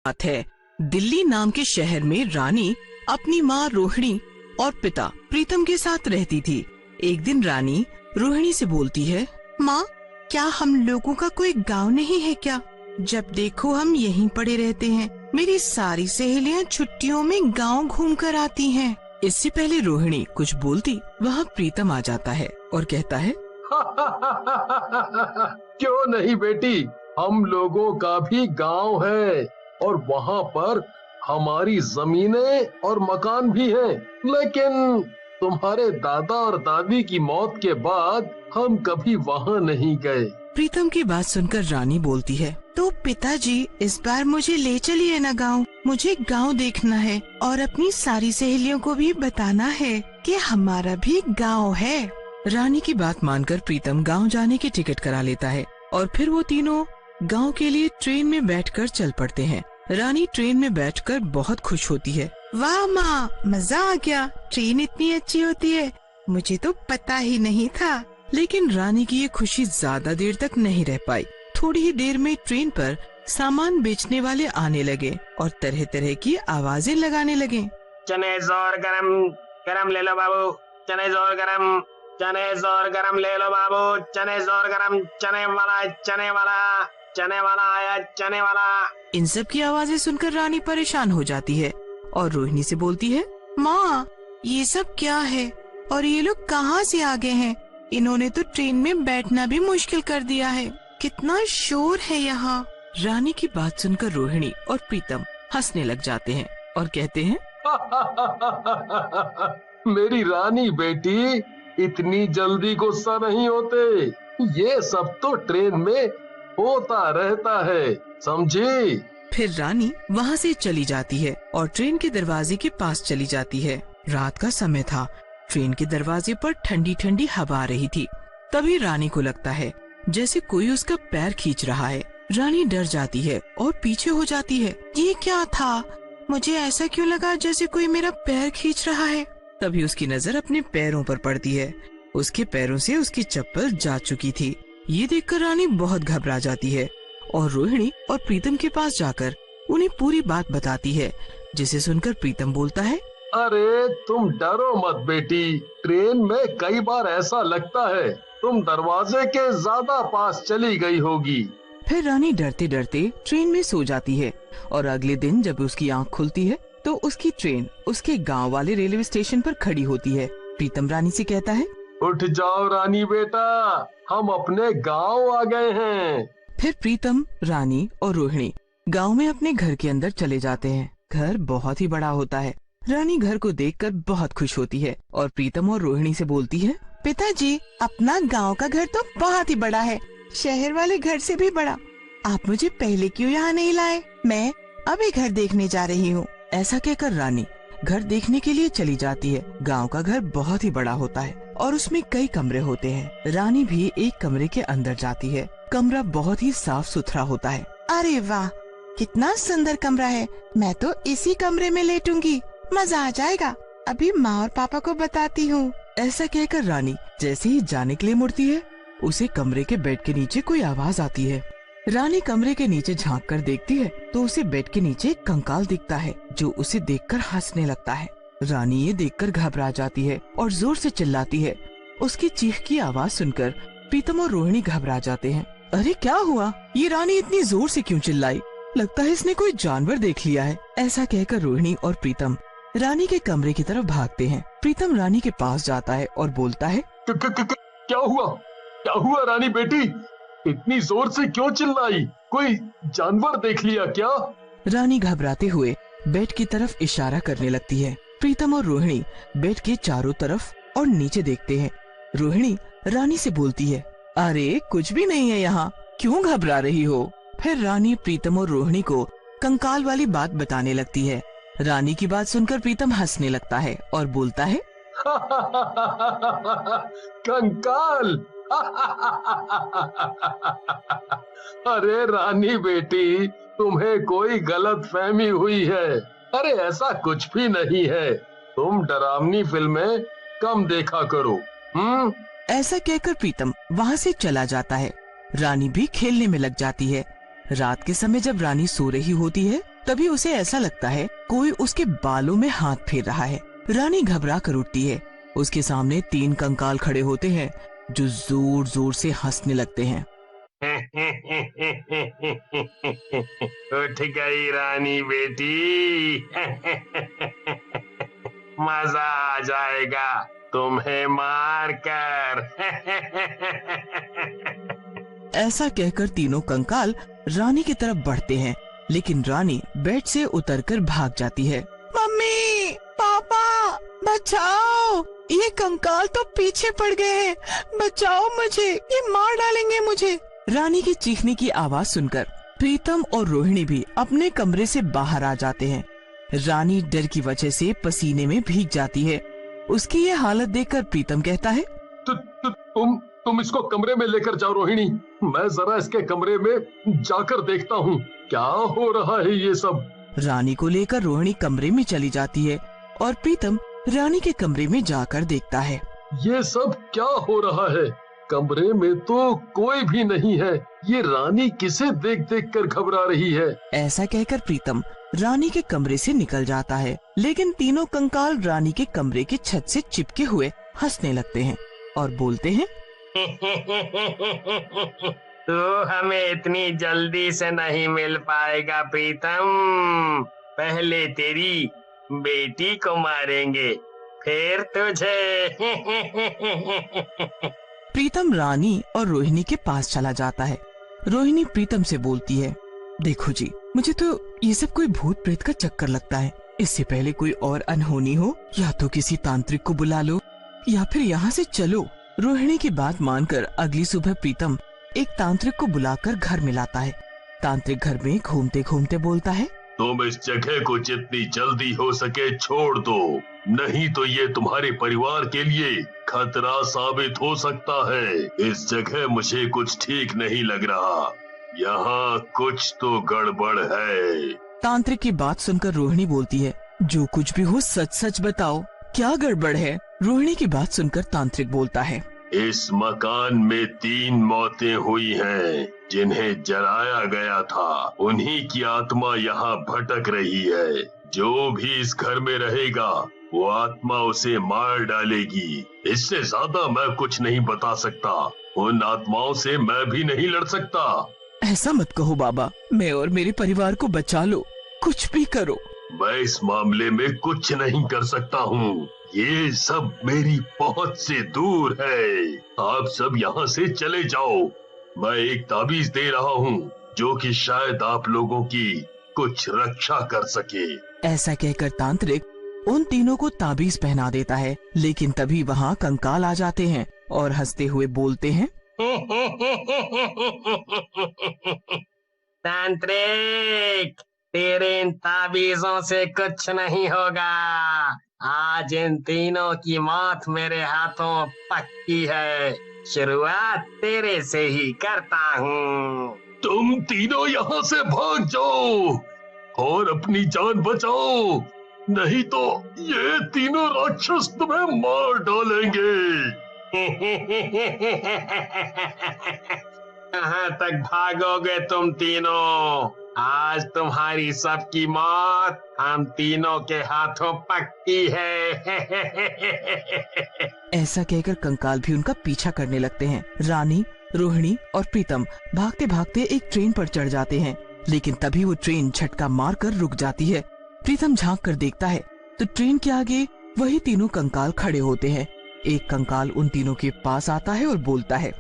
बात है। दिल्ली नाम के शहर में रानी अपनी माँ रोहिणी और पिता प्रीतम के साथ रहती थी। एक दिन रानी रोहिणी से बोलती है, माँ, क्या हम लोगों का कोई गांव नहीं है क्या? जब देखो हम यहीं पड़े रहते हैं। मेरी सारी सहेलियाँ छुट्टियों में गांव घूम कर आती हैं। इससे पहले रोहिणी कुछ बोलती, वहाँ प्रीतम आ जाता है और कहता है, क्यों नहीं बेटी, हम लोगों का भी गांव है और वहाँ पर हमारी जमीनें और मकान भी हैं। लेकिन तुम्हारे दादा और दादी की मौत के बाद हम कभी वहाँ नहीं गए। प्रीतम की बात सुनकर रानी बोलती है, तो पिताजी इस बार मुझे ले चलिए ना गांव। मुझे गांव देखना है और अपनी सारी सहेलियों को भी बताना है कि हमारा भी गांव है। रानी की बात मानकर प्रीतम गांव जाने की टिकट करा लेता है और फिर वो तीनों गांव के लिए ट्रेन में बैठकर चल पड़ते हैं। रानी ट्रेन में बैठकर बहुत खुश होती है। वाह माँ, मजा आ गया, ट्रेन इतनी अच्छी होती है, मुझे तो पता ही नहीं था। लेकिन रानी की ये खुशी ज्यादा देर तक नहीं रह पाई। थोड़ी ही देर में ट्रेन पर सामान बेचने वाले आने लगे और तरह तरह की आवाजें लगाने लगे। चने जोर गरम गरम ले लो बाबू, चने जोर गरम, चने जोर गरम ले लो बाबू, चने जोर गरम, चने वाला, चने वाला, चने वाला आया, चने वाला। इन सब की आवाजें सुनकर रानी परेशान हो जाती है और रोहिणी से बोलती है, माँ, ये सब क्या है और ये लोग कहाँ से आ गए हैं? इन्होंने तो ट्रेन में बैठना भी मुश्किल कर दिया है। कितना शोर है यहाँ। रानी की बात सुनकर रोहिणी और प्रीतम हंसने लग जाते हैं और कहते हैं, मेरी रानी बेटी, इतनी जल्दी गुस्सा नहीं होते। ये सब तो ट्रेन में होता रहता है, समझी? फिर रानी वहाँ से चली जाती है और ट्रेन के दरवाजे के पास चली जाती है। रात का समय था। ट्रेन के दरवाजे पर ठंडी ठंडी हवा आ रही थी। तभी रानी को लगता है जैसे कोई उसका पैर खींच रहा है। रानी डर जाती है और पीछे हो जाती है। ये क्या था? मुझे ऐसा क्यों लगा जैसे कोई मेरा पैर खींच रहा है? तभी उसकी नजर अपने पैरों पर पड़ती है। उसके पैरों से उसकी चप्पल जा चुकी थी। ये देखकर रानी बहुत घबरा जाती है और रोहिणी और प्रीतम के पास जाकर उन्हें पूरी बात बताती है, जिसे सुनकर प्रीतम बोलता है, अरे तुम डरो मत बेटी, ट्रेन में कई बार ऐसा लगता है तुम दरवाजे के ज्यादा पास चली गई होगी। फिर रानी डरते डरते ट्रेन में सो जाती है और अगले दिन जब उसकी आंख खुलती है तो उसकी ट्रेन उसके गांव वाले रेलवे स्टेशन पर खड़ी होती है। प्रीतम रानी से कहता है, उठ जाओ रानी बेटा, हम अपने गांव आ गए हैं। फिर प्रीतम, रानी और रोहिणी गांव में अपने घर के अंदर चले जाते हैं। घर बहुत ही बड़ा होता है। रानी घर को देखकर बहुत खुश होती है और प्रीतम और रोहिणी से बोलती है, पिताजी, अपना गांव का घर तो बहुत ही बड़ा है, शहर वाले घर से भी बड़ा। आप मुझे पहले क्यों यहाँ नहीं लाए? मैं अभी घर देखने जा रही हूँ। ऐसा कहकर रानी घर देखने के लिए चली जाती है। गांव का घर बहुत ही बड़ा होता है और उसमें कई कमरे होते हैं। रानी भी एक कमरे के अंदर जाती है। कमरा बहुत ही साफ सुथरा होता है। अरे वाह, कितना सुंदर कमरा है, मैं तो इसी कमरे में लेटूंगी, मजा आ जाएगा। अभी माँ और पापा को बताती हूँ। ऐसा कहकर रानी जैसे ही जाने के लिए मुड़ती है, उसे कमरे के बेड के नीचे कोई आवाज आती है। रानी कमरे के नीचे झांक कर देखती है तो उसे बेड के नीचे एक कंकाल दिखता है, जो उसे देखकर हंसने लगता है। रानी ये देखकर घबरा जाती है और जोर से चिल्लाती है। उसकी चीख की आवाज सुनकर प्रीतम और रोहिणी घबरा जाते हैं। अरे क्या हुआ? ये रानी इतनी जोर से क्यों चिल्लाई? लगता है इसने कोई जानवर देख लिया है। ऐसा कहकर रोहिणी और प्रीतम रानी के कमरे की तरफ भागते हैं। प्रीतम रानी के पास जाता है और बोलता है, क्या हुआ? क्या हुआ रानी बेटी? इतनी जोर से क्यों चिल्लाई? कोई जानवर देख लिया क्या? रानी घबराते हुए बेड की तरफ इशारा करने लगती है। प्रीतम और रोहिणी बेड के चारों तरफ और नीचे देखते हैं। रोहिणी रानी से बोलती है, अरे कुछ भी नहीं है यहाँ, क्यों घबरा रही हो? फिर रानी प्रीतम और रोहिणी को कंकाल वाली बात बताने लगती है। रानी की बात सुनकर प्रीतम हंसने लगता है और बोलता है, कंकाल। अरे रानी बेटी, तुम्हें कोई गलत फहमी हुई है। अरे ऐसा कुछ भी नहीं है, तुम डरावनी फिल्में कम देखा करो। ऐसा कहकर प्रीतम वहाँ से चला जाता है। रानी भी खेलने में लग जाती है। रात के समय जब रानी सो रही होती है तभी उसे ऐसा लगता है कोई उसके बालों में हाथ फेर रहा है। रानी घबरा कर उठती है। उसके सामने 3 कंकाल खड़े होते हैं जो जोर जोर से हंसने लगते हैं। उठ गई रानी बेटी। मजा आ जाएगा तुम्हें मार कर। ऐसा कहकर तीनों कंकाल रानी की तरफ बढ़ते हैं, लेकिन रानी बेड से उतरकर भाग जाती है। मम्मी, पापा, बचाओ, ये कंकाल तो पीछे पड़ गए हैं, बचाओ मुझे, ये मार डालेंगे मुझे। रानी की चीखने की आवाज सुनकर प्रीतम और रोहिणी भी अपने कमरे से बाहर आ जाते हैं। रानी डर की वजह से पसीने में भीग जाती है। उसकी ये हालत देखकर प्रीतम कहता है, तुम इसको कमरे में लेकर जाओ रोहिणी, मैं जरा इसके कमरे में जाकर देखता हूँ क्या हो रहा है ये सब। रानी को लेकर रोहिणी कमरे में चली जाती है और प्रीतम रानी के कमरे में जाकर देखता है। ये सब क्या हो रहा है? कमरे में तो कोई भी नहीं है। ये रानी किसे देख देख कर घबरा रही है? ऐसा कहकर प्रीतम रानी के कमरे से निकल जाता है, लेकिन तीनों कंकाल रानी के कमरे की छत से चिपके हुए हंसने लगते हैं और बोलते हैं, तू हमें इतनी जल्दी से नहीं मिल पाएगा प्रीतम। पहले तेरी बेटी को मारेंगे, फिर तुझे। प्रीतम रानी और रोहिणी के पास चला जाता है। रोहिणी प्रीतम से बोलती है, देखो जी, मुझे तो ये सब कोई भूत प्रेत का चक्कर लगता है। इससे पहले कोई और अनहोनी हो, या तो किसी तांत्रिक को बुला लो या फिर यहाँ से चलो। रोहिणी की बात मानकर अगली सुबह प्रीतम एक तांत्रिक को बुलाकर घर में लाता है। तांत्रिक घर में घूमते घूमते बोलता है, तुम इस जगह को जितनी जल्दी हो सके छोड़ दो, नहीं तो ये तुम्हारे परिवार के लिए खतरा साबित हो सकता है। इस जगह मुझे कुछ ठीक नहीं लग रहा, यहाँ कुछ तो गड़बड़ है। तांत्रिक की बात सुनकर रोहिणी बोलती है, जो कुछ भी हो सच सच बताओ, क्या गड़बड़ है? रोहिणी की बात सुनकर तांत्रिक बोलता है, इस मकान में 3 मौतें हुई हैं, जिन्हें जलाया गया था। उन्हीं की आत्मा यहाँ भटक रही है। जो भी इस घर में रहेगा वो आत्मा उसे मार डालेगी। इससे ज्यादा मैं कुछ नहीं बता सकता। उन आत्माओं से मैं भी नहीं लड़ सकता। ऐसा मत कहो बाबा, मैं और मेरे परिवार को बचा लो, कुछ भी करो। मैं इस मामले में कुछ नहीं कर सकता हूँ। ये सब मेरी पहुंच से दूर है। आप सब यहाँ से चले जाओ। मैं एक ताबीज दे रहा हूँ जो कि शायद आप लोगों की कुछ रक्षा कर सके। ऐसा कहकर तांत्रिक उन तीनों को ताबीज पहना देता है, लेकिन तभी वहाँ कंकाल आ जाते हैं और हंसते हुए बोलते हैं, तांत्रिक, तेरे इन ताबीजों से कुछ नहीं होगा। आज इन तीनों की मौत मेरे हाथों पक्की है। शुरुआत तेरे से ही करता हूँ। तुम तीनों यहाँ से भाग जाओ और अपनी जान बचाओ, नहीं तो ये तीनों राक्षस तुम्हें मार डालेंगे। कहाँ तक भागोगे तुम तीनों? आज तुम्हारी सबकी मौत हम तीनों के हाथों पक्की है। ऐसा कहकर कंकाल भी उनका पीछा करने लगते हैं। रानी, रोहिणी और प्रीतम भागते भागते एक ट्रेन पर चढ़ जाते हैं, लेकिन तभी वो ट्रेन झटका मारकर रुक जाती है। प्रीतम झांक कर देखता है तो ट्रेन के आगे वही तीनों कंकाल खड़े होते हैं। एक कंकाल उन तीनों के पास आता है और बोलता है,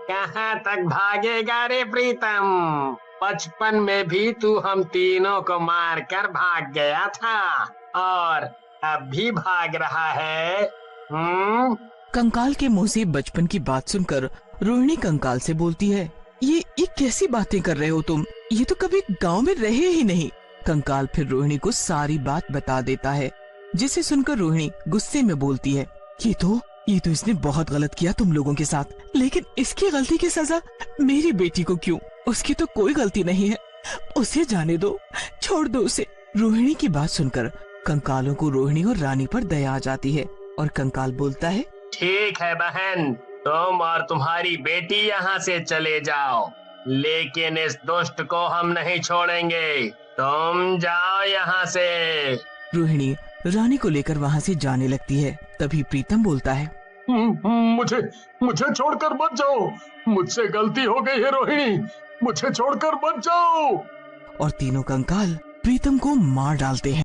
कहाँ तक भागेगा रे प्रीतम? बचपन में भी तू हम तीनों को मार कर भाग गया था और अब भी भाग रहा है। कंकाल के मुंह से बचपन की बात सुनकर रोहिणी कंकाल से बोलती है, ये कैसी बातें कर रहे हो तुम? ये तो कभी गांव में रहे ही नहीं। कंकाल फिर रोहिणी को सारी बात बता देता है, जिसे सुनकर रोहिणी गुस्से में बोलती है, ये तो इसने बहुत गलत किया तुम लोगों के साथ, लेकिन इसकी गलती की सजा मेरी बेटी को क्यों? उसकी तो कोई गलती नहीं है, उसे जाने दो, छोड़ दो उसे। रोहिणी की बात सुनकर कंकालों को रोहिणी और रानी पर दया आ जाती है और कंकाल बोलता है, ठीक है बहन, तुम और तुम्हारी बेटी यहाँ से चले जाओ। लेकिन इस दुष्ट को हम नहीं छोड़ेंगे। तुम जाओ यहाँ से। रोहिणी रानी को लेकर वहाँ से जाने लगती है। तभी प्रीतम बोलता है, मुझे मुझे छोड़कर मत जाओ, मुझसे गलती हो गई है रोहिणी, मुझे छोड़कर मत जाओ। और तीनों कंकाल प्रीतम को मार डालते हैं।